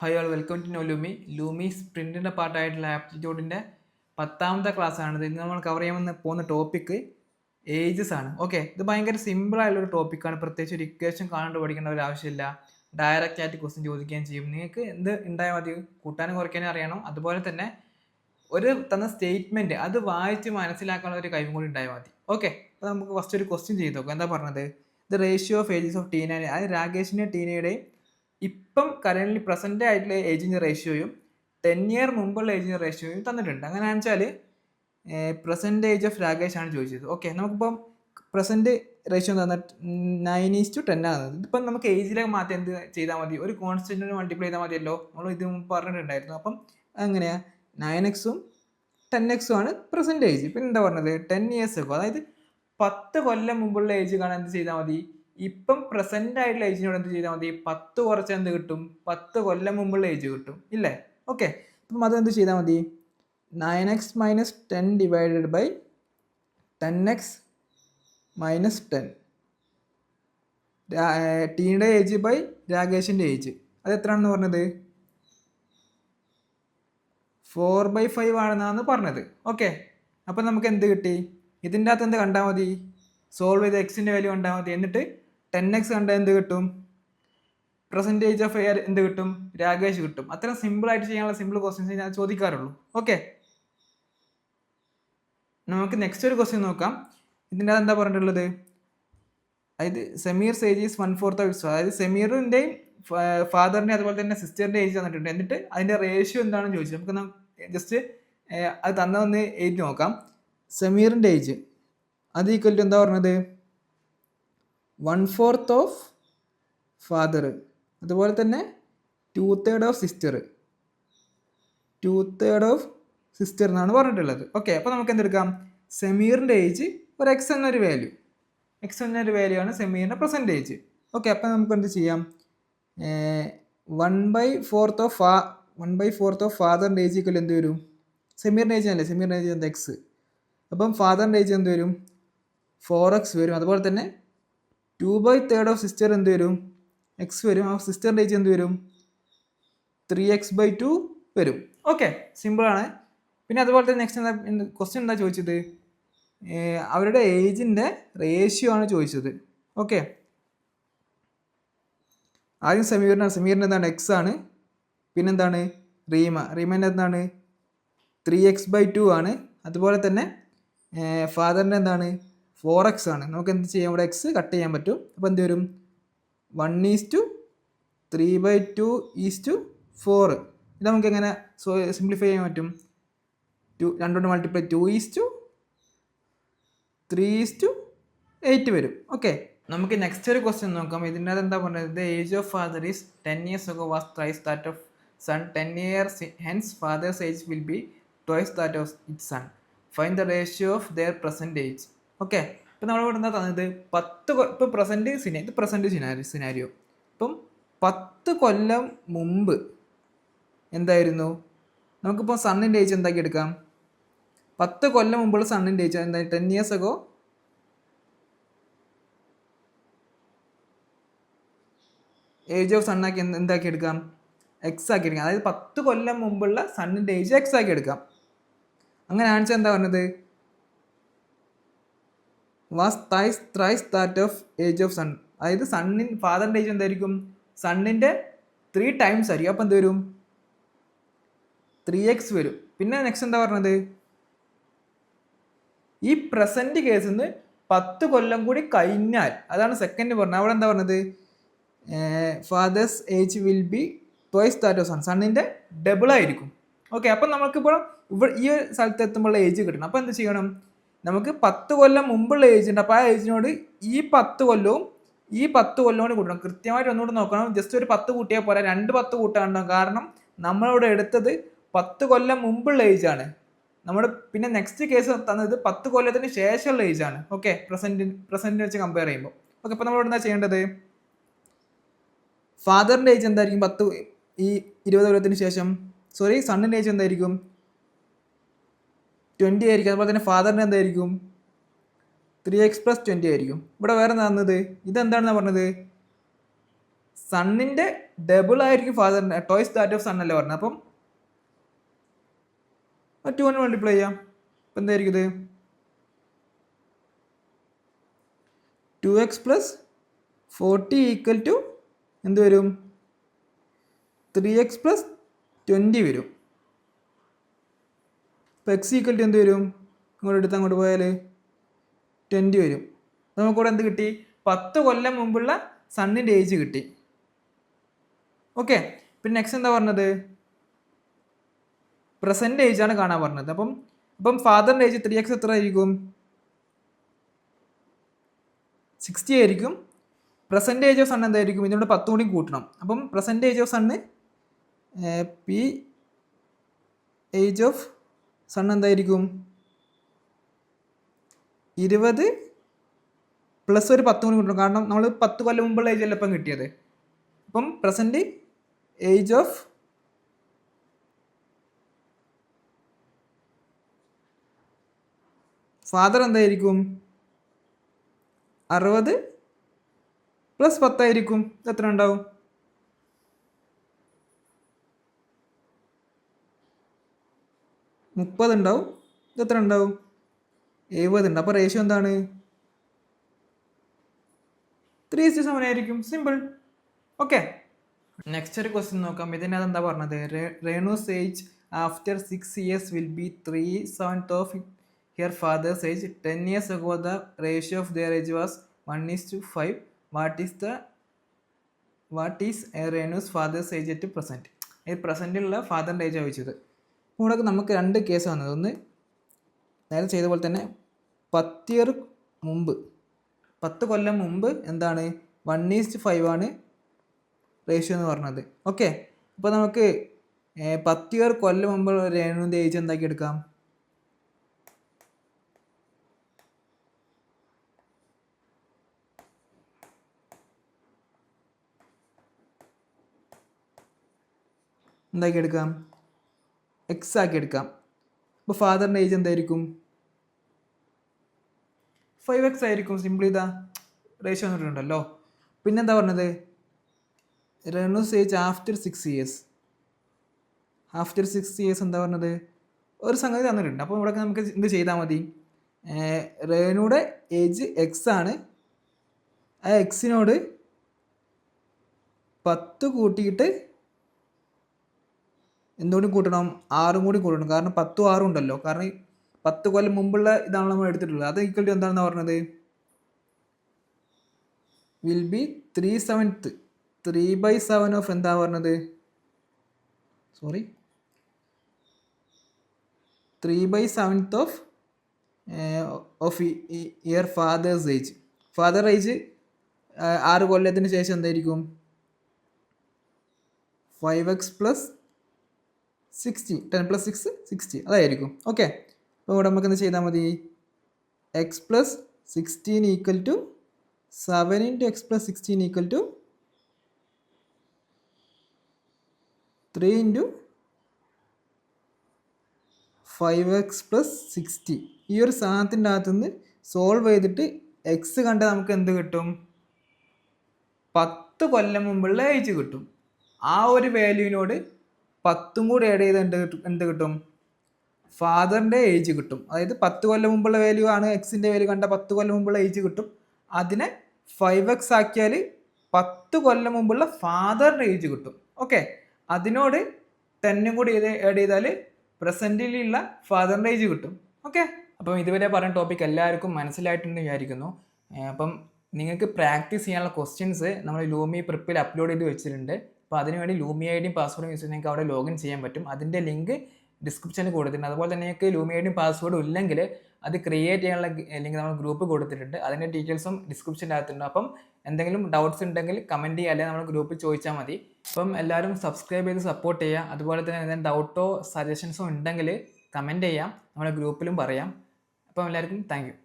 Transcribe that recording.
High all welcome to നോ ലൂമി. ലൂമി സ്പ്രിൻറ്റിൻ്റെ പാർട്ടായിട്ടുള്ള ആപ്റ്റിറ്റ്യൂഡിൻ്റെ 10ാമത്തെ ക്ലാസ് ആണിത്. ഇന്ന് നമ്മൾ കവർ ചെയ്യാൻ പോകുന്ന ടോപ്പിക്ക് ഏജസ് ആണ്. ഓക്കെ, ഇത് ഭയങ്കര സിമ്പിൾ ആയിട്ടുള്ളൊരു ടോപ്പിക്കാണ്. പ്രത്യേകിച്ച് ഒരു ഇക്വേഷൻ കാണാണ്ട് പഠിക്കേണ്ട ഒരു ആവശ്യമില്ല. ഡയറക്റ്റ് ആയിട്ട് ക്വസ്റ്റ്യൻ ചോദിക്കുകയും ചെയ്യും. നിങ്ങൾക്ക് എന്ത് ഉണ്ടായാൽ മതി, കൂട്ടാനും കുറയ്ക്കാനും അറിയണം. അതുപോലെ തന്നെ ഒരു തന്ന സ്റ്റേറ്റ്മെൻറ്റ് അത് വായിച്ച് മനസ്സിലാക്കാനുള്ള ഒരു കഴിവും കൂടി ഉണ്ടായാൽ മതി. ഓക്കെ, അപ്പോൾ നമുക്ക് ഫസ്റ്റ് ഒരു ക്വസ്റ്റ്യൻ ചെയ്ത് നോക്കാം. എന്താ പറഞ്ഞത്? The ratio of ages of Tina, അത് രാകേഷിൻ്റെയും ടീനയുടെയും ഇപ്പം കറൻ്റ്ലി പ്രസൻ്റ് ആയിട്ടുള്ള ഏജിൻ്റെ റേഷ്യോയും 10 ഇയർ മുമ്പുള്ള ഏജിൻ്റെ റേഷ്യോയും തന്നിട്ടുണ്ട്. അങ്ങനെയാണെന്ന് വെച്ചാൽ പ്രസൻറ്റ് ഏജ് ഓഫ് രാകേഷ് ആണ് ചോദിച്ചത്. ഓക്കെ, നമുക്കിപ്പം പ്രസൻറ്റ് റേഷ്യോ തന്ന 9:10 ആണ്. ഇതിപ്പം നമുക്ക് ഏജിലേക്ക് മാറ്റം എന്ത് ചെയ്താൽ മതി? ഒരു കോൺസ്റ്റൻറ്റിന് മൾട്ടിപ്ലൈ ചെയ്താൽ മതിയല്ലോ. നമ്മൾ ഇത് പറഞ്ഞിട്ടുണ്ടായിരുന്നു. അപ്പം എങ്ങനെയാണ്? 9x 10x ആണ് പ്രസൻറ്റ് ഏജ്. പിന്നെ എന്താ പറഞ്ഞത്? 10 years ago, അതായത് 10 കൊല്ലം മുമ്പുള്ള ഏജ് കാണാൻ എന്ത് ചെയ്താൽ മതി? ഇപ്പം പ്രസന്റ് ആയിട്ടുള്ള ഏജിനോട് എന്ത് ചെയ്താൽ മതി? 10 കുറച്ച് എന്ത് കിട്ടും? 10 കൊല്ലം മുമ്പുള്ള ഏജ് കിട്ടും, ഇല്ലേ? ഓക്കെ, അപ്പം അതെന്ത് ചെയ്താൽ മതി? 9x - 10 divided by 10x - 10. ടീയുടെ ഏജ് ബൈ രാകേഷിൻ്റെ ഏജ്, അത് എത്രയാണെന്ന് പറഞ്ഞത്? 4/5 ആണെന്നാണ് പറഞ്ഞത്. ഓക്കെ, അപ്പം നമുക്ക് എന്ത് കിട്ടി? ഇതിൻ്റെ അകത്ത് എന്ത് കണ്ടാൽ മതി? സോൾവ് ചെയ്ത് എക്സിൻ്റെ വാല്യൂ കണ്ടാൽ മതി. എന്നിട്ട് 10x കണ്ടാൽ എന്ത് കിട്ടും? പെർസെൻറ്റേജ് ഓഫ് എയർ എന്ത് കിട്ടും? രാകേഷ് കിട്ടും. അത്ര സിമ്പിളായിട്ട് ചെയ്യാനുള്ള സിമ്പിൾ ക്വസ്റ്റ്യൻസ് ഞാൻ ചോദിക്കാറുള്ളൂ. ഓക്കെ, നമുക്ക് നെക്സ്റ്റ് ഒരു ക്വസ്റ്റ്യൻ നോക്കാം. ഇതിൻ്റെ അകത്ത് എന്താ പറഞ്ഞിട്ടുള്ളത്? അതായത് സെമീർ ഏജ് ഈസ് 1/4 ഓഫ്, അതായത് സെമീറിൻ്റെയും ഫാദറിൻ്റെ അതുപോലെ തന്നെ സിസ്റ്ററിൻ്റെ ഏജ് തന്നിട്ടുണ്ട്. എന്നിട്ട് അതിൻ്റെ റേഷ്യോ എന്താണെന്ന് ചോദിച്ചു. നമുക്ക് ജസ്റ്റ് അത് തന്നൊന്ന് എഴുതി നോക്കാം. സെമീറിൻ്റെ ഏജ് അത് ഈക്വൽ ടു എന്താ പറഞ്ഞത്? 1/4 ഓഫ് ഫാദർ, അതുപോലെ തന്നെ 2/3 ഓഫ് സിസ്റ്റർ, 2/3 ഓഫ് സിസ്റ്റർ എന്നാണ് പറഞ്ഞിട്ടുള്ളത്. ഓക്കെ, അപ്പോൾ നമുക്ക് എന്തെടുക്കാം? സെമീറിൻ്റെ ഏജ് ഒരു എക്സ് എന്നൊരു വാല്യൂ, എക്സ് എന്നൊരു വാല്യൂ ആണ് സെമീറിൻ്റെ പ്രസൻറ്റ് ഏജ്. ഓക്കെ, അപ്പോൾ നമുക്ക് എന്ത് ചെയ്യാം? 1/4 ഓഫ് ഫാദറിൻ്റെ ഏജ് ഈക്വൽ എന്ത് വരും? സെമീറിൻ്റെ ഏജ് അല്ലേ, സെമീറിൻ്റെ ഏജ് എന്ത്? എക്സ്. അപ്പം ഫാദറിൻ്റെ ഏജ് എന്ത് വരും? 4x വരും. അതുപോലെ തന്നെ 2/3 ഓഫ് സിസ്റ്റർ എന്ത് വരും? എക്സ് വരും. ആ സിസ്റ്ററിൻ്റെ ഏജ് എന്ത് വരും? 3x/2 വരും. ഓക്കെ, സിമ്പിളാണ്. പിന്നെ അതുപോലെ തന്നെ നെക്സ്റ്റ് എന്താ ക്വസ്റ്റ്യൻ എന്താ ചോദിച്ചത്? അവരുടെ ഏജിൻ്റെ റേഷ്യോ ആണ് ചോദിച്ചത്. ഓക്കെ, ആദ്യം സെമീറിൻ്റെ എന്താണ്? എക്സ് ആണ്. പിന്നെന്താണ്? റീമേൻ്റെ എന്താണ്? 3x/2 ആണ്. അതുപോലെ തന്നെ ഫാദറിൻ്റെ എന്താണ്? 4x ആണ്. നമുക്ക് എന്ത് ചെയ്യാം? ഇവിടെ എക്സ് കട്ട് ചെയ്യാൻ പറ്റും. അപ്പോൾ എന്ത് വരും? 1:3/2:4. ഇത് നമുക്ക് എങ്ങനെ സിംപ്ലിഫൈ ചെയ്യാൻ പറ്റും? 2 കൊണ്ട് മൾട്ടിപ്ലൈ 2:3:8 വരും. ഓക്കെ, നമുക്ക് നെക്സ്റ്റ് ഒരു ക്വസ്റ്റ്യൻ നോക്കാം. ഇതിൻ്റെ അത് എന്താ പറയുന്നത്? The age of father is 10 years ago was twice that of son. 10 years hence father's age will be twice that of its son. Find the ratio of their present age. Okay, ഇപ്പം നമ്മളിവിടെ എന്താ തന്നത്? 10 ഇപ്പം present scenario. ഇപ്പം 10 കൊല്ലം മുമ്പ് എന്തായിരുന്നു? നമുക്കിപ്പോൾ സണ്ണിൻ്റെ age എന്താക്കി എടുക്കാം? 10 കൊല്ലം മുമ്പുള്ള സണ്ണിൻ്റെ ഏജ് എന്താ? 10 years ago ഏജ് ഓഫ് സണ്ണാക്കി എന്താക്കി എടുക്കാം? എക്സ് ആക്കി എടുക്കാം. അതായത് 10 കൊല്ലം മുമ്പുള്ള സണ്ണിൻ്റെ ഏജ് എക്സ് ആക്കി എടുക്കാം. അങ്ങനെ ആൻസർ എന്താ പറഞ്ഞത്? Was thrice that of age of son. അതായത് ഫാദറിൻ്റെ ഏജ് എന്തായിരിക്കും? സണ്ണിൻ്റെ 3 times ആയിരിക്കും. അപ്പം എന്ത് വരും? 3x വരും. പിന്നെ നെക്സ്റ്റ് എന്താ പറഞ്ഞത്? ഈ പ്രസൻറ്റ് കേസിൽ നിന്ന് 10 കൊല്ലം കൂടി കഴിഞ്ഞാൽ, അതാണ് സെക്കൻഡ് പറഞ്ഞത്. അവിടെ എന്താ പറഞ്ഞത്? Father's age will be twice that of son, സണ്ണിൻ്റെ ഡബിൾ ആയിരിക്കും. ഓക്കെ, അപ്പം നമുക്കിപ്പോൾ ഈ ഒരു സ്ഥലത്ത് എത്തുമ്പോഴുള്ള ഏജ് കിട്ടണം. അപ്പോൾ എന്ത് ചെയ്യണം? നമുക്ക് 10 കൊല്ലം മുമ്പുള്ള ഏജ് ഉണ്ട്. അപ്പോൾ ആ ഏജിനോട് ഈ 10 കൊല്ലവും ഈ 10 കൊല്ലവും കൂട്ടണം. കൃത്യമായിട്ട് ഒന്നുകൂടി നോക്കണം. ജസ്റ്റ് ഒരു 10 കൂട്ടിയാൽ പോരാ, 2 10 കൂട്ടാനുണ്ടാവും. കാരണം നമ്മളിവിടെ എടുത്തത് 10 കൊല്ലം മുമ്പുള്ള ഏജാണ്. പിന്നെ നെക്സ്റ്റ് കേസ് തന്നത് 10 കൊല്ലത്തിന് ശേഷമുള്ള ഏജാണ്. ഓക്കെ, പ്രസൻറ്റ് വെച്ച് കമ്പയർ ചെയ്യുമ്പോൾ. ഓക്കെ, അപ്പോൾ നമ്മളിവിടെ എന്താ ചെയ്യേണ്ടത്? ഫാദറിൻ്റെ ഏജ് എന്തായിരിക്കും? 20 കൊല്ലത്തിന് ശേഷം. സണ്ണിൻ്റെ ഏജ് എന്തായിരിക്കും? 20 ആയിരിക്കും. അതുപോലെ തന്നെ ഫാദറിൻ്റെ എന്തായിരിക്കും? 3x + 20 ആയിരിക്കും. ഇവിടെ വേറെ എന്താ തന്നത്? ഇതെന്താണെന്നാണ് പറഞ്ഞത്? സണ്ണിൻ്റെ ഡബിൾ ആയിരിക്കും ഫാദറിൻ്റെ, ടോയ്സ് ദാറ്റ് ഓഫ് സൺ അല്ലേ പറഞ്ഞത്. അപ്പം 2 കൊണ്ട് മൾട്ടിപ്ലൈ ചെയ്യാം. അപ്പം എന്തായിരിക്കും ഇത്? 2x + 40 = എന്ത് വരും? 3x + 20 വരും. അപ്പോൾ x = എന്ത് വരും? ഇങ്ങോട്ട് എടുത്ത് അങ്ങോട്ട് പോയാൽ 20 വരും. നമുക്കിവിടെ എന്ത് കിട്ടി? 10 കൊല്ലം മുമ്പുള്ള സണ്ണിൻ്റെ ഏജ് കിട്ടി. ഓക്കെ, പിന്നെ നെക്സ്റ്റ് എന്താ പറഞ്ഞത്? പ്രസൻറ്റ് ഏജ് ആണ് കാണാൻ പറഞ്ഞത്. അപ്പം ഫാദറിൻ്റെ ഏജ് 3x എത്ര ആയിരിക്കും? 60 ആയിരിക്കും. പ്രസൻറ്റ് ഏജ് ഓഫ് സൺ എന്തായിരിക്കും? ഇതിനോട് 10 കൂടി കൂട്ടണം. അപ്പം പ്രസൻറ്റ് ഏജ് ഓഫ് സണ്ണ് പി ഏജ് ഓഫ് സൺ എന്തായിരിക്കും? 20 + ഒരു 10 കൂടി കൂട്ടണം. കാരണം നമ്മൾ 10 കൊല്ലം മുമ്പുള്ള ഏജ് അല്ല ഇപ്പം കിട്ടിയത്. അപ്പം പ്രസൻറ്റ് ഏജ് ഓഫ് ഫാദർ എന്തായിരിക്കും? 60 + 10 ആയിരിക്കും. എത്ര ഉണ്ടാവും? 30 ഉണ്ടാവും. എത്ര ഉണ്ടാവും? 70 ഉണ്ട്. അപ്പോൾ റേഷ്യോ എന്താണ്? 3:7 ആയിരിക്കും. സിമ്പിൾ. ഓക്കെ, നെക്സ്റ്റ് ഒരു ക്വസ്റ്റ്യൻ നോക്കാം. ഇതിനകത്ത് എന്താ പറഞ്ഞത്? Renu's age after 6 years will be 3/7 of her father's age. 10 years ago the ratio of their age was 1:5. What is Renu's father's age at present? ഈ പ്രസൻറ്റിലുള്ള ഫാദറിൻ്റെ ഏജ് ചോദിച്ചത്. ഇവിടെ നമുക്ക് 2 കേസ് വന്നത്. ഒന്ന് നേരത്തെ ചെയ്ത പോലെ തന്നെ 10 year മുമ്പ്, 10 കൊല്ലം മുമ്പ് എന്താണ്? 1:5 ആണ് റേഷ്യോ എന്ന് പറഞ്ഞത്. ഓക്കെ, അപ്പോൾ നമുക്ക് 10 year കൊല്ലം മുമ്പ് രേണുവിൻ്റെ ഏജ് എന്താക്കി എടുക്കാം? എന്താക്കി എടുക്കാം? എക്സ് ആക്കി എടുക്കാം. അപ്പോൾ ഫാദറിൻ്റെ ഏജ് എന്തായിരിക്കും? 5x ആയിരിക്കും. സിമ്പിൾ ഇതാ റേഷ്യോ വന്നിട്ടുണ്ടല്ലോ. പിന്നെന്താ പറഞ്ഞത്? Renu's age after 6 years. After 6 years എന്താ പറഞ്ഞത്? ഒരു സംഗതി തന്നിട്ടുണ്ട്. അപ്പോൾ ഇവിടെ നമുക്ക് എന്ത് ചെയ്താൽ മതി? രേണുയുടെ ഏജ് എക്സ് ആണ്. ആ എക്സിനോട് 10 കൂട്ടിയിട്ട് എന്തുകൂടി കൂട്ടണം? 6 കൂടി കൂട്ടണം. കാരണം 10ഉം 6ഉം ഉണ്ടല്ലോ. കാരണം 10 കൊല്ലം മുമ്പുള്ള ഇതാണ് നമ്മൾ എടുത്തിട്ടുള്ളത്. അത് ഈക്വൽ എന്താണെന്ന് പറഞ്ഞത്? Will be 3/7. 3/7 ഓഫ് എന്താ പറഞ്ഞത്? Sorry, 3/7 of year fathers age. Father age 6 കൊല്ലത്തിന് ശേഷം എന്തായിരിക്കും? 5x + 60. 10 + 6 60 അതായിരിക്കും. ഓക്കെ, അപ്പോൾ ഇവിടെ നമുക്ക് എന്ത് ചെയ്താൽ മതി? x + 16 = 7 × x + 16 = 3 × 5x + 60. ഈ ഒരു സാധനത്തിൻ്റെ അകത്തുനിന്ന് സോൾവ് ചെയ്തിട്ട് എക്സ് കണ്ട് നമുക്ക് എന്ത് കിട്ടും? 10 കൊല്ലം മുമ്പുള്ള ഏജ് കിട്ടും. ആ ഒരു വാല്യൂവിനോട് 10ഉം കൂടി ആഡ് ചെയ്ത് എന്ത് കിട്ടും? ഫാദറിൻ്റെ ഏജ് കിട്ടും. അതായത് 10 കൊല്ലം മുമ്പുള്ള വാല്യൂ ആണ് എക്സിൻ്റെ വാല്യൂ കണ്ട 10 കൊല്ലം മുമ്പുള്ള ഏജ് കിട്ടും. അതിനെ 5x ആക്കിയാൽ 10 കൊല്ലം മുമ്പുള്ള ഫാദറിൻ്റെ ഏജ് കിട്ടും. ഓക്കെ, അതിനോട് 10ഉം കൂടി ആഡ് ചെയ്താൽ പ്രസൻറ്റിലുള്ള ഫാദറിൻ്റെ ഏജ് കിട്ടും. ഓക്കെ, അപ്പം ഇതുവരെ പറഞ്ഞ ടോപ്പിക് എല്ലാവർക്കും മനസ്സിലായിട്ടുണ്ടെന്ന് വിചാരിക്കുന്നു. അപ്പം നിങ്ങൾക്ക് പ്രാക്ടീസ് ചെയ്യാനുള്ള ക്വസ്റ്റ്യൻസ് നമ്മൾ ലൂമി പ്രിപ്പിൽ അപ്ലോഡ് ചെയ്ത് വെച്ചിട്ടുണ്ട്. അപ്പോൾ അതിനുവേണ്ടി ലൂമി ഐഡിയും പാസ്വേഡും യൂസ് ചെയ്ത് നിങ്ങൾക്ക് അവിടെ ലോഗിൻ ചെയ്യാൻ പറ്റും. അതിൻ്റെ ലിങ്ക് ഡിസ്ക്രിപ്ഷനിൽ കൊടുത്തിട്ടുണ്ട്. അതുപോലെ തന്നെ നിങ്ങൾക്ക് ലൂമി ഐഡിയും പാസ്വേഡും ഇല്ലെങ്കിൽ അത് ക്രിയേറ്റ് ചെയ്യാനുള്ള ലിങ്ക് നമ്മൾ ഗ്രൂപ്പ് കൊടുത്തിട്ടുണ്ട്. അതിൻ്റെ ഡീറ്റെയിൽസും ഡിസ്ക്രിപ്ഷൻ്റെ അകത്തുണ്ട്. അപ്പം എന്തെങ്കിലും ഡൗട്ട്സ് ഉണ്ടെങ്കിൽ കമൻറ്റ് ചെയ്യുക, അല്ലെങ്കിൽ നമ്മൾ ഗ്രൂപ്പിൽ ചോദിച്ചാൽ മതി. അപ്പം എല്ലാവരും സബ്സ്ക്രൈബ് ചെയ്ത് സപ്പോർട്ട് ചെയ്യുക. അതുപോലെ തന്നെ എന്തെങ്കിലും ഡൗട്ടോ സജഷൻസോ ഉണ്ടെങ്കിൽ കമൻറ്റ് ചെയ്യാം, നമ്മുടെ ഗ്രൂപ്പിലും പറയാം. അപ്പം എല്ലാവർക്കും താങ്ക് യു.